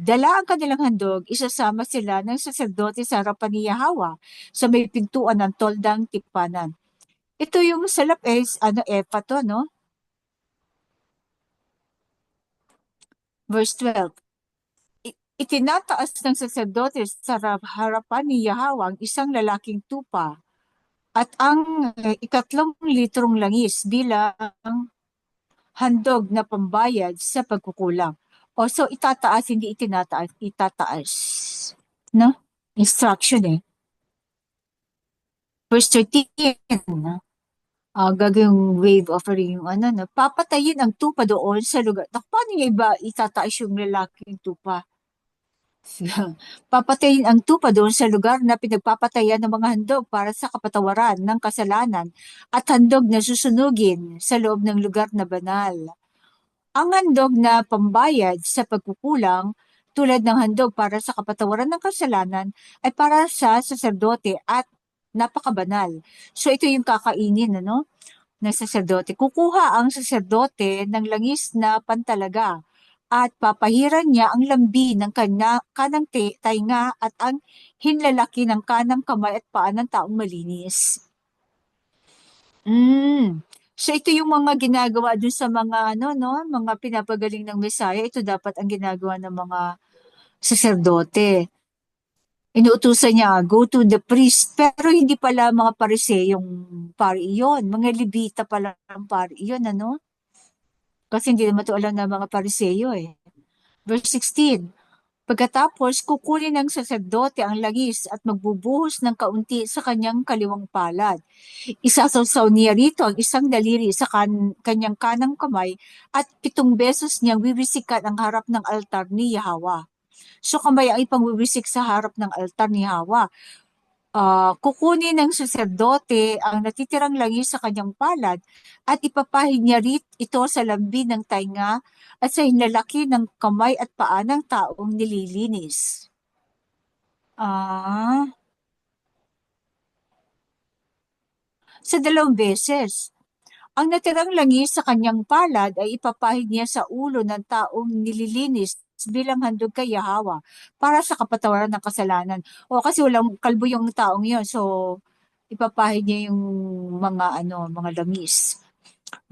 Dala ang kanilang handog, isasama sila ng saserdote sa harapan ni Yahawa sa may pintuan ng toldang tipanan. Ito yung salap epa to, Verse 12. Itinataas ng saserdote sa harapan ni Yahawa ang isang lalaking tupa at ang 3 litrong langis bilang handog na pambayad sa pagkukulang. So itataas, hindi itinataas, itataas. No? Instruction Verse 13, gagawing wave offering yung papatayin ang tupa doon sa lugar. Paano niya iba itataas yung lalaking tupa? Papatayin ang tupa doon sa lugar na pinagpapatayan ng mga handog para sa kapatawaran ng kasalanan at handog na susunugin sa loob ng lugar na banal. Ang handog na pambayad sa pagkukulang tulad ng handog para sa kapatawaran ng kasalanan ay para sa saserdote at napakabanal. So ito yung kakainin ng saserdote. Kukuha ang saserdote ng langis na pantalaga at papahiran niya ang lambi ng kanang tainga at ang hinlalaki ng kanang kamay at paa ng taong malinis. So ito yung mga ginagawa dun sa mga mga pinapagaling ng Mesaya. Ito dapat ang ginagawa ng mga saserdote. Inuutusan niya, go to the priest. Pero hindi pala mga pariseyong pari iyon. Mga Levita pala ang pari iyon, Kasi hindi naman ito alam ng mga pariseyo Verse 16, pagkatapos kukunin ng saserdote ang langis at magbubuhos ng kaunti sa kanyang kaliwang palad. Isasawsaw niya rito ang isang daliri sa kanyang kanang kamay at 7 beses niyang wiwisikan ang harap ng altar ni Yahawa. So kamay ang ipangwiwisik sa harap ng altar ni Yahawa. Kukunin ng saserdote ang natitirang langis sa kanyang palad at ipapahid niya ito sa lambi ng tainga at sa hinlalaki ng kamay at paa ng taong nililinis. Sa 2 beses. Ang natirang langis sa kanyang palad ay ipapahid niya sa ulo ng taong nililinis bilang handog kay Yahawa para sa kapatawaran ng kasalanan. Kasi walang kalbo yung taong yun. So, ipapahid niya yung mga langis.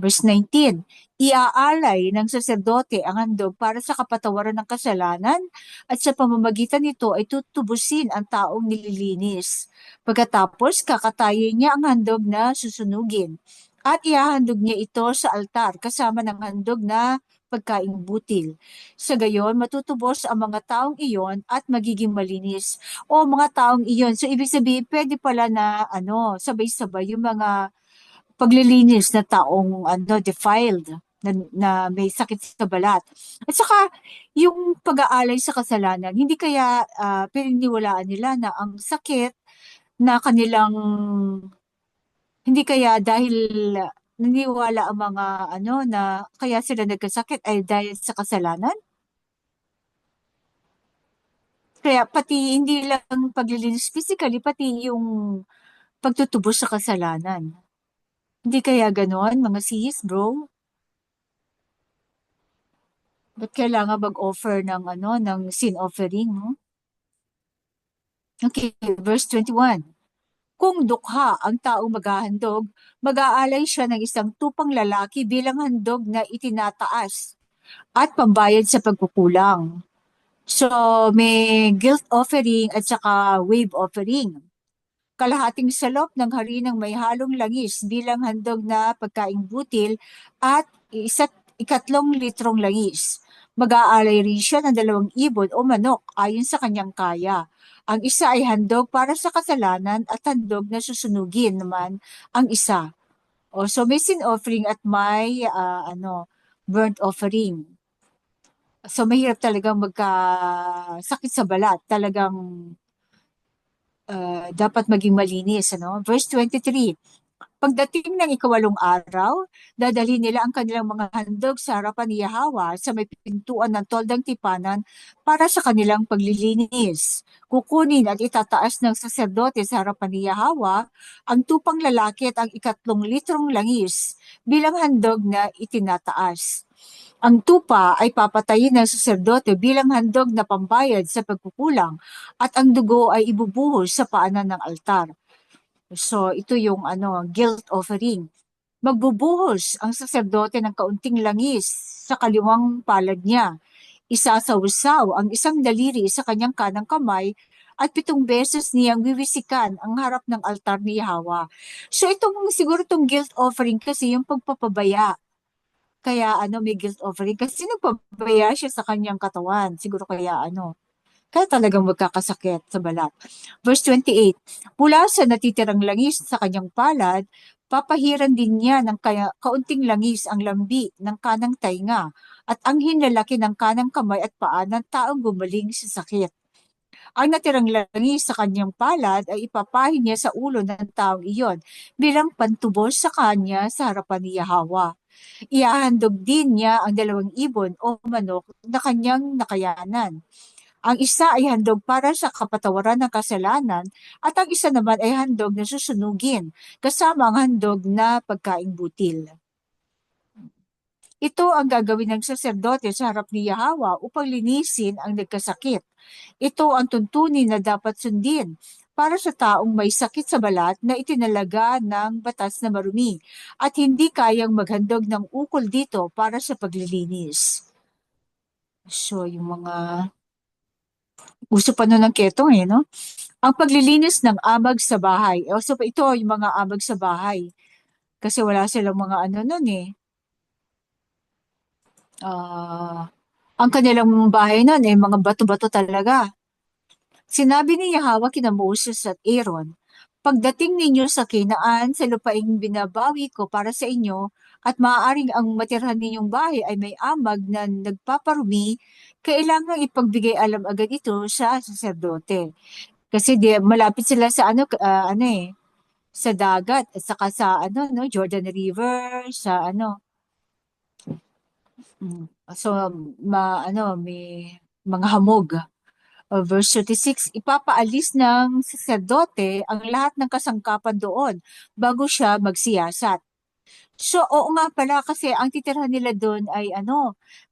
Verse 19, iaalay ng saserdote ang handog para sa kapatawaran ng kasalanan at sa pamamagitan nito ay tutubusin ang taong nililinis. Pagkatapos, kakatayin niya ang handog na susunugin at ihahandog niya ito sa altar kasama ng handog na pagkaing butil. Sa gayon, matutubos ang mga taong iyon at magiging malinis. O mga taong iyon. So, ibig sabihin, pwede pala na sabay-sabay yung mga paglilinis na taong defiled, na may sakit sa balat. At saka, yung pag-aalay sa kasalanan, hindi kaya pininiwalaan nila na ang sakit na kanilang, hindi kaya dahil naniwala ang mga na kaya sila nagkasakit ay dahil sa kasalanan? Kaya pati hindi lang paglilinis physically, pati yung pagtutubos sa kasalanan. Hindi kaya ganon, mga sis, bro? Ba't kailangan mag-offer ng ng sin offering, no? Okay, verse 21. Kung dukha ang taong maghahandog, mag-aalay siya ng isang tupang lalaki bilang handog na itinataas at pambayad sa pagkukulang. So, may guilt offering at saka wave offering. Kalahating salop ng harinang may halong langis bilang handog na pagkaing butil at ikatlong litrong langis. Mag-aalay rin siya ng 2 ibon o manok ayon sa kanyang kaya. Ang isa ay handog para sa kasalanan at handog na susunugin naman ang isa. So may sin offering at may burnt offering. So mahirap talagang magkasakit sa balat. Talagang dapat maging malinis. Verse 23. Pagdating ng 8 araw, dadalhin nila ang kanilang mga handog sa harapan ni Yahweh sa may pintuan ng toldang tipanan para sa kanilang paglilinis. Kukunin at itataas ng saserdote sa harapan ni Yahweh ang tupang lalaki at ang 3 litrong langis bilang handog na itinataas. Ang tupa ay papatayin ng saserdote bilang handog na pambayad sa pagkukulang at ang dugo ay ibubuhos sa paanan ng altar. So, ito yung guilt offering. Magbubuhos ang saserdote ng kaunting langis sa kaliwang palad niya. Isasawsaw ang isang daliri sa kanyang kanang kamay at 7 beses niyang wiwisikan ang harap ng altar ni Yahweh. So, siguro itong guilt offering kasi yung pagpapabaya. Kaya may guilt offering kasi nagpapabaya siya sa kanyang katawan. Siguro kaya kaya talagang magkakasakit sa balat. Verse 28, mula sa natitirang langis sa kanyang palad, papahiran din niya ng kaunting langis ang lambi ng kanang tainga at ang hinlalaki ng kanang kamay at paa ng taong gumaling sa sakit. Ang natirang langis sa kanyang palad ay ipapahin niya sa ulo ng taong iyon bilang pantubos sa kanya sa harapan ni Yahweh. Iahandog din niya ang 2 ibon o manok na kanyang nakayanan. Ang isa ay handog para sa kapatawaran ng kasalanan at ang isa naman ay handog na susunugin, kasama ang handog na pagkaing butil. Ito ang gagawin ng saserdote sa harap ni Yahweh upang linisin ang nagkasakit. Ito ang tuntunin na dapat sundin para sa taong may sakit sa balat na itinalaga ng batas na marumi at hindi kayang maghandog ng ukol dito para sa paglilinis. So, yung mga uso pa nun ng ketong no? Ang paglilinis ng amag sa bahay. So, ito yung mga amag sa bahay. Kasi wala silang mga nun ang kanilang bahay nun mga bato-bato talaga. Sinabi ni Yahweh kina Moses at Aaron, pagdating ninyo sa Kinaan, sa lupaing binabawi ko para sa inyo, at maaaring ang matirhan ninyong bahay ay may amag na nagpaparumi, kailangang ipagbigay alam agad ito sa saserdote. Kasi malapit sila sa sa dagat at saka sa Jordan River, sa So may mga hamog. Verse 36, ipapaalis ng saserdote ang lahat ng kasangkapan doon bago siya magsiyasat. So, oo nga pala kasi ang titirhan nila doon ay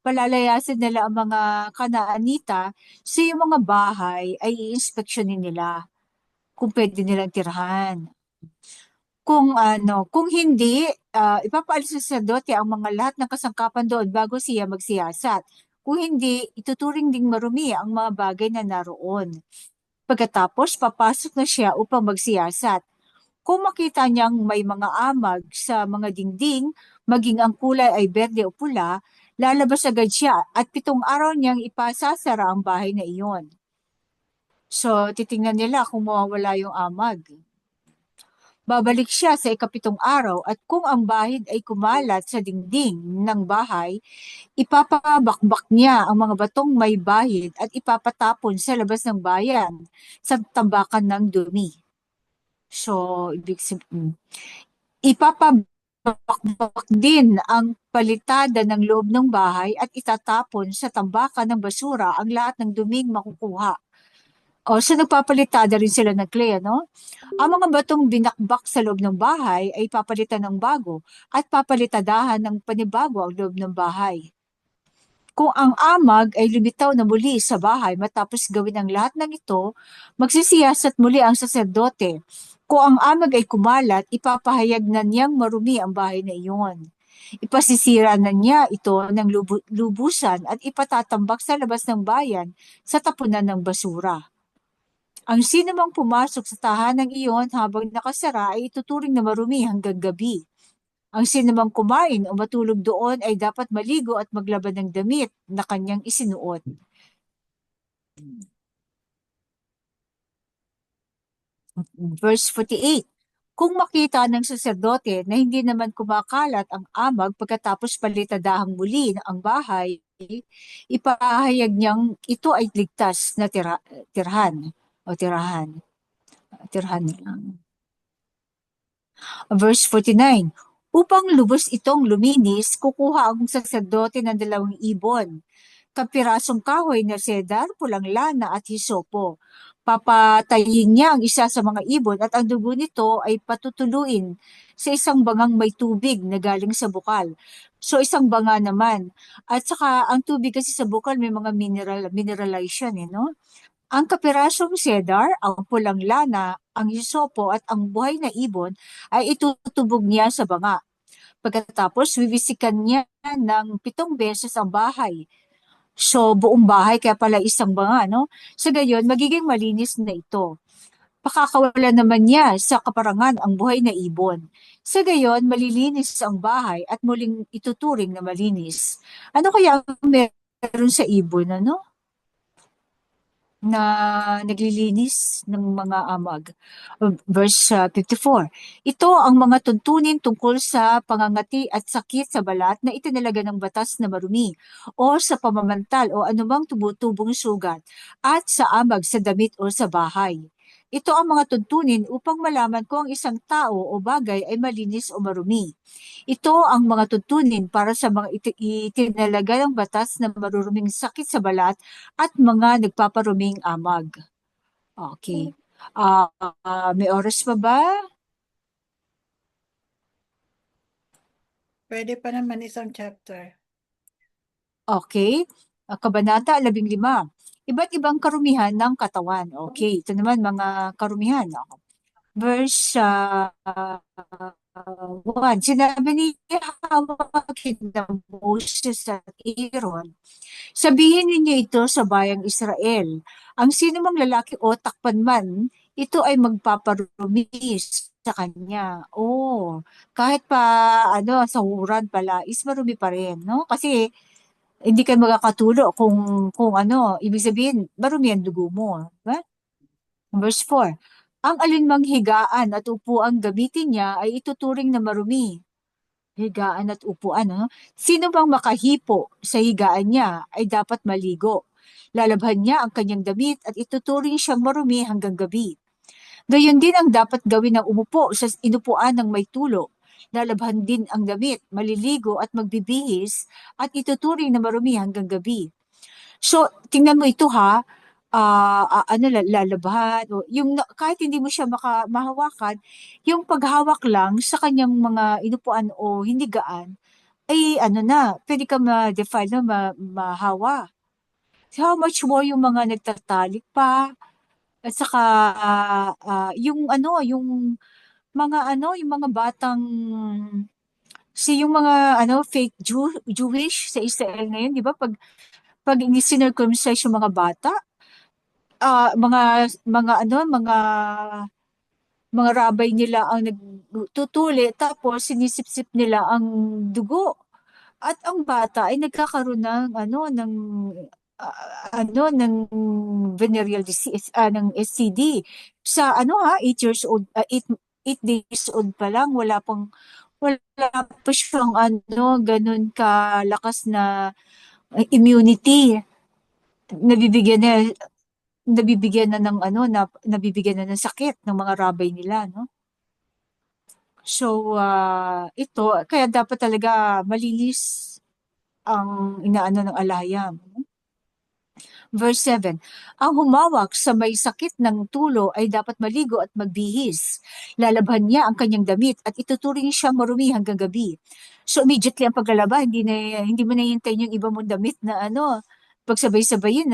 palalayasin nila ang mga Kanaanita, so yung mga bahay ay i-inspeksyonin nila kung pwede nilang tirhan. Kung hindi, ipapaalis sa saserdote ang mga lahat ng kasangkapan doon bago siya magsiyasat. Kung hindi, ituturing ding marumi ang mga bagay na naroon. Pagkatapos, papasok na siya upang magsiyasat. Kung makita niyang may mga amag sa mga dingding, maging ang kulay ay berde o pula, lalabas agad siya at 7 araw niyang ipasasara ang bahay na iyon. So, titingnan nila kung mawawala yung amag. Babalik siya sa 7 araw at kung ang bahid ay kumalat sa dingding ng bahay, ipapabakbak niya ang mga batong may bahid at ipapatapon sa labas ng bayan sa tambakan ng dumi. So, ipapabakbak din ang palitada ng loob ng bahay at itatapon sa tambakan ng basura ang lahat ng duming makukuha. O, so nagpapalitada rin sila ng clay, ano? Ang mga batong binakbak sa loob ng bahay ay papalitan ng bago at papalitadahan ng panibago ang loob ng bahay. Kung ang amag ay lumitaw na muli sa bahay matapos gawin ang lahat ng ito, magsisiyasat muli ang saserdote. Kung ang amag ay kumalat, ipapahayag na niyang marumi ang bahay na iyon. Ipasisira na niya ito ng lubusan at ipatatambak sa labas ng bayan sa tapunan ng basura. Ang sino mang pumasok sa tahanang iyon habang nakasara ay ituturing na marumi hanggang gabi. Ang sino mang kumain o matulog doon ay dapat maligo at maglaban ng damit na kanyang isinuot. Verse 48. Kung makita ng saserdote na hindi naman kumakalat ang amag pagkatapos palitadahang muli ang bahay, ipahayag niyang ito ay ligtas na tirahan. Verse 49. Upang lubos itong luminis, kukuha ang saserdote ng 2 ibon, kapirasong kahoy na cedar, pulang lana at hisopo. Papatayin niya ang isa sa mga ibon at ang dugo nito ay patutuluin sa isang bangang may tubig na galing sa bukal. So isang banga naman. At saka ang tubig kasi sa bukal may mga mineralization, no? Ang kapirasong cedar, ang pulang lana, ang hisopo at ang buhay na ibon ay itutubog niya sa banga. Pagkatapos, wiwisikan niya ng 7 beses ang bahay. So, buong bahay, kaya pala isang banga, no? Sa gayon, magiging malinis na ito. Pakakawala naman niya sa kaparangan ang buhay na ibon. Sa gayon, malilinis ang bahay at muling ituturing na malinis. Ano kaya ang meron sa ibon, ano? Na naglilinis ng mga amag. Verse 54. Ito ang mga tuntunin tungkol sa pangangati at sakit sa balat na itinalaga ng batas na marumi o sa pamamantal o anumang tumutubong sugat at sa amag sa damit o sa bahay. Ito ang mga tuntunin upang malaman kung ang isang tao o bagay ay malinis o marumi. Ito ang mga tuntunin para sa mga itinalaga ng batas na maruruming sakit sa balat at mga nagpaparuming amag. Okay. May oras pa ba? Pwede pa naman isang chapter. Okay. Kabanata 15. Iba't ibang karumihan ng katawan. Okay. Ito naman mga karumihan. Verse 1. Sinabi ni Yahweh kina Moses at Aaron, sabihin ninyo ito sa bayang Israel. Ang sino mang lalaki o takpan man, ito ay magpaparumi sa kanya. Oh, kahit pa sa huran pala, is marumi pa rin, no? Kasi hindi ka magkakatulo kung ibig sabihin, marumi ang dugo mo. Diba? Verse 4. Ang alinmang higaan at upuan gamitin niya ay ituturing na marumi. Higaan at upuan, no? Sino bang makahipo sa higaan niya ay dapat maligo. Lalabhan niya ang kanyang damit at ituturing siyang marumi hanggang gabi. Gayon din ang dapat gawin ng umupo sa inupuan ng may tulo. Lalabhan din ang damit, maliligo at magbibihis at ituturing na marumi hanggang gabi. So, tingnan mo ito ha, lalabhan, o yung kahit hindi mo siya mahawakan, yung paghawak lang sa kanyang mga inupuan o hinigaan, ay pwede ka ma-defile na mahawa. So, how much more yung mga nagtatalik pa, at saka yung yung mga batang yung mga fake Jewish sa Israel ngayon, di ba? Pag ini-circumcise yung mga bata, mga rabay nila ang nagtutuli tapos sinisipsip nila ang dugo At ang bata ay nagkakaroon ng ng venereal disease, ng STD sa 8 years old, 8 days old pa lang, wala pa siyang ganun kalakas na immunity. Nabibigyan na nabibigyan na ng nabibigyan na ng sakit ng mga rabay nila, no? So, ito, kaya dapat talaga malinis ang inaano ng alayam. Verse 7, ang humawak sa may sakit ng tulo ay dapat maligo at magbihis. Lalabhan niya ang kanyang damit at ituturing siya marumi hanggang gabi. So immediately ang paglalaba, hindi mo nahintayin yung iba mong damit na pagsabay-sabayin,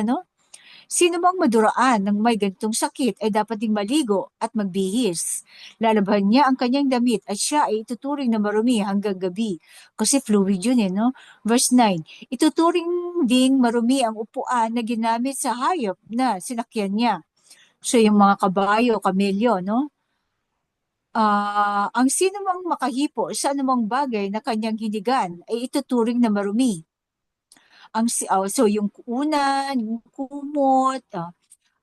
Sino mang maduraan ng may ganitong sakit ay dapat ding maligo at magbihis. Lalabhan niya ang kanyang damit at siya ay ituturing na marumi hanggang gabi. Kasi fluid yun no? Verse 9, ituturing ding marumi ang upuan na ginamit sa hayop na sinakyan niya. So yung mga kabayo, kamelyo, no? Ang sino mang makahipo sa anumang bagay na kanyang hinigan ay ituturing na marumi. So yung unan, yung kumot,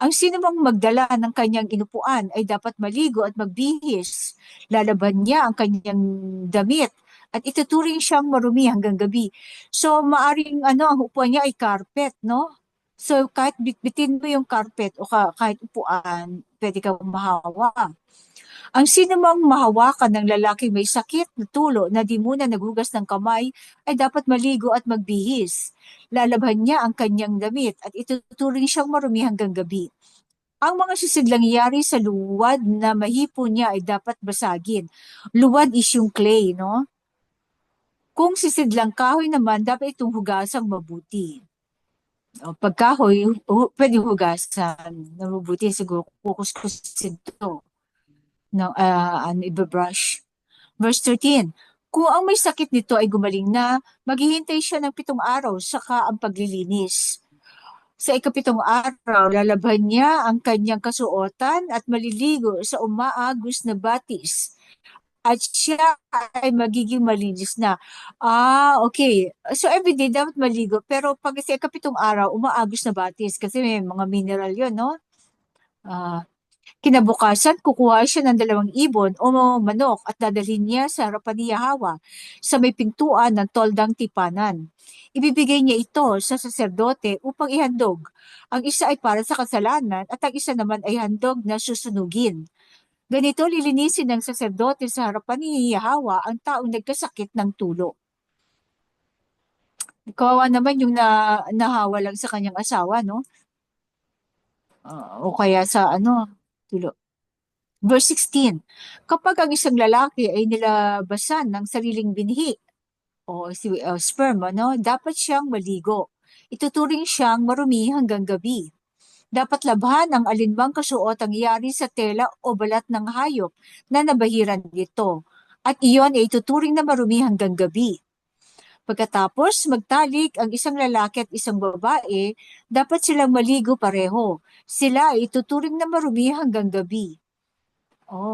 ang sino mang magdala ng kanyang inupuan ay dapat maligo at magbihis. Lalaban niya ang kanyang damit at ituturing siyang marumi hanggang gabi. So maaring ang upuan niya ay carpet, no? So kahit bitbitin mo yung carpet o kahit upuan, pwede kang mahawa. Ang sino mang mahawakan ng lalaking may sakit na tulo na di muna naghugas ng kamay ay dapat maligo at magbihis. Lalabhan niya ang kanyang damit at ituturing siyang marumi hanggang gabi. Ang mga sisidlang iyari sa luwad na mahipo niya ay dapat basagin. Luwad is yung clay, no? Kung sisidlang kahoy naman, dapat itong hugasang mabuti. Pag kahoy, pwede hugasan na mabuti. Siguro kukuskusin ito ng ibabrush. Verse 13, kung ang may sakit nito ay gumaling na, maghihintay siya ng 7 araw saka ang paglilinis. Sa ika-7 araw, lalabhan niya ang kanyang kasuotan at maliligo sa umaagos na batis. At siya ay magiging malinis na. Okay. So everyday dapat maligo. Pero pag sa ika-7 araw, umaagos na batis kasi may mga mineral yun, no? Kinabukasan, kukuha siya ng 2 ibon o manok at dadalhin niya sa harapan ni Yahawa sa may pintuan ng toldang tipanan. Ibibigay niya ito sa saserdote upang ihandog. Ang isa ay para sa kasalanan at ang isa naman ay handog na susunugin. Ganito lilinisin ng saserdote sa harapan ni Yahawa ang taong nagkasakit ng tulo. Kawawa naman yung nahawa lang sa kanyang asawa, no? O kaya sa tulo. Verse 16, kapag ang isang lalaki ay nilabasan ng sariling binhi o sperm, dapat siyang maligo. Ituturing siyang marumi hanggang gabi. Dapat labhan ang alinmang kasuotang iyari sa tela o balat ng hayop na nabahiran dito. At iyon ay ituturing na marumi hanggang gabi. Pagkatapos magtalik ang isang lalaki at isang babae, dapat silang maligo pareho. Sila ay ituturing na marumi hanggang gabi.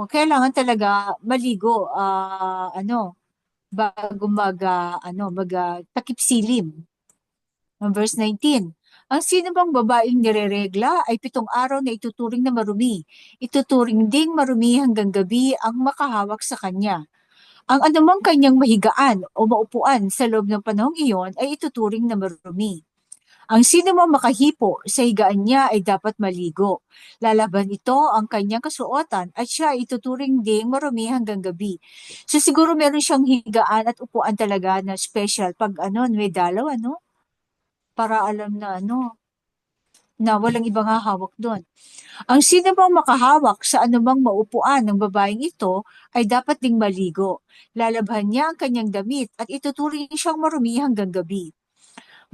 Kailangan talaga maligo bago takip silim. Verse 19. Ang sino bang babaeng nireregla ay 7 araw na ituturing na marumi. Ituturing ding marumi hanggang gabi ang makahawak sa kanya. Ang anumang kanyang mahigaan o maupuan sa loob ng panahong iyon ay ituturing na marumi. Ang sino mang makahipo sa higaan niya ay dapat maligo. Lalaban ito ang kanyang kasuotan at siya ay ituturing ding marumi hanggang gabi. So siguro meron siyang higaan at upuan talaga na special pag may dalaw, para alam na na walang ibang hahawak doon. Ang sino bang makahawak sa anumang maupuan ng babaeng ito ay dapat ding maligo. Lalabhan niya ang kanyang damit at ituturing siyang marumi hanggang gabi.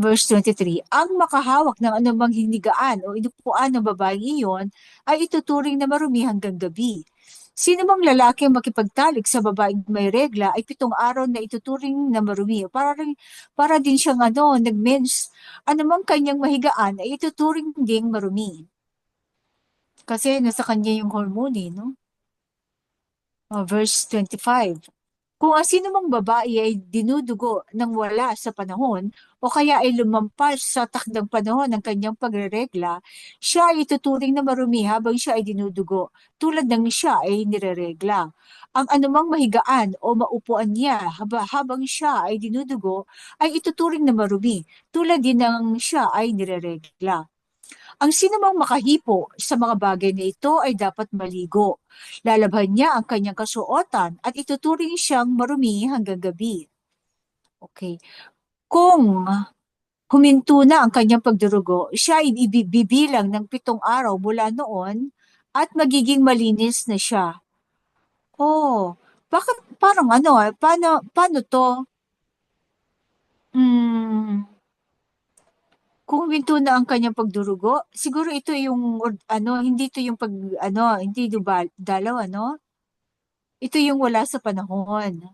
Verse 23, ang makahawak ng anumang hinigaan o inupuan ng babaeng iyon ay ituturing na marumi hanggang gabi. Sino mang lalaki ang makipagtalik sa babaeng may regla ay 7 araw na ituturing na marumi. Para din siyang nag-mens. Anumang kanyang mahigaan ay ituturing ding marumi. Kasi nasa kanya yung hormone, no? Verse 25. Kung ang sinumang babae ay dinudugo ng wala sa panahon o kaya ay lumampas sa takdang panahon ng kanyang pagreregla, siya ay ituturing na marumi habang siya ay dinudugo, tulad ng siya ay nireregla. Ang anumang mahigaan o maupuan niya habang siya ay dinudugo ay ituturing na marumi, tulad din ng siya ay nireregla. Ang sinumang makahipo sa mga bagay na ito ay dapat maligo. Lalabhan niya ang kanyang kasuotan at ituturing siyang marumi hanggang gabi. Okay. Kung huminto na ang kanyang pagdurugo, siya ay ibibilang ng 7 araw mula noon at magiging malinis na siya. Oh, bakit parang ano, paano to? Hmm, kung huminto na ang kanyang pagdurugo, siguro ito yung ano, hindi ito yung hindi dalaw, ano? Ito yung wala sa panahon.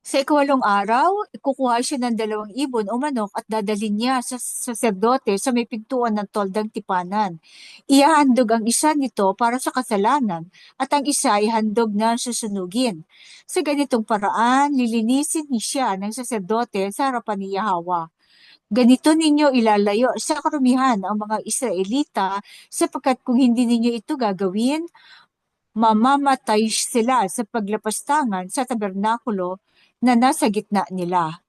Sa 8 araw, kukuha siya ng 2 ibon o manok at dadalhin niya sa saserdote sa may pintuan ng toldang tipanan. Ihahandog ang isa nito para sa kasalanan at ang isa ay handog na susunugin. Sa ganitong paraan, lilinisin ni siya ng saserdote sa harapan ni Yahweh. Ganito ninyo ilalayo sa karumihan ang mga Israelita sapagkat kung hindi ninyo ito gagawin, mamamatay sila sa paglapastangan sa tabernakulo na nasa gitna nila.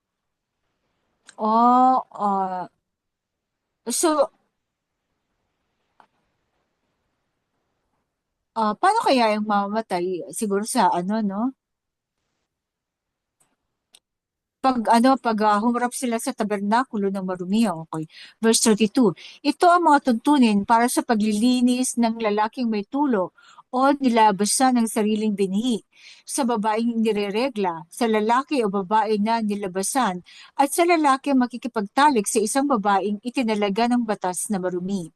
Oh, so, paano kaya yung mamamatay? Siguro sa ano, no? Pag humarap sila sa tabernakulo ng marumi, okay. Verse 32, ito ang mga tuntunin para sa paglilinis ng lalaking may tulo o nilabasan ng sariling binhi, sa babaeng nireregla, sa lalaki o babae na nilabasan, at sa lalaki makikipagtalik sa isang babaeng itinalaga ng batas na marumi.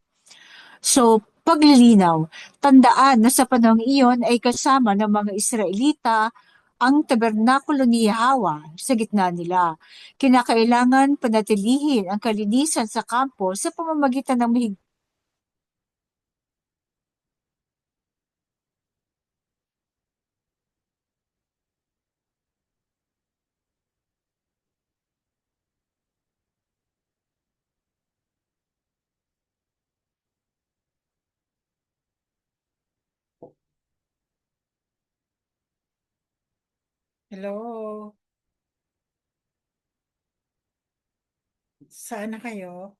So, paglilinaw, tandaan na sa panahong iyon ay kasama ng mga Israelita ang tabernakulo ni Yahweh sa gitna nila. Kinakailangan panatilihin ang kalinisan sa kampo sa pamamagitan ng Hello? Saan na kayo?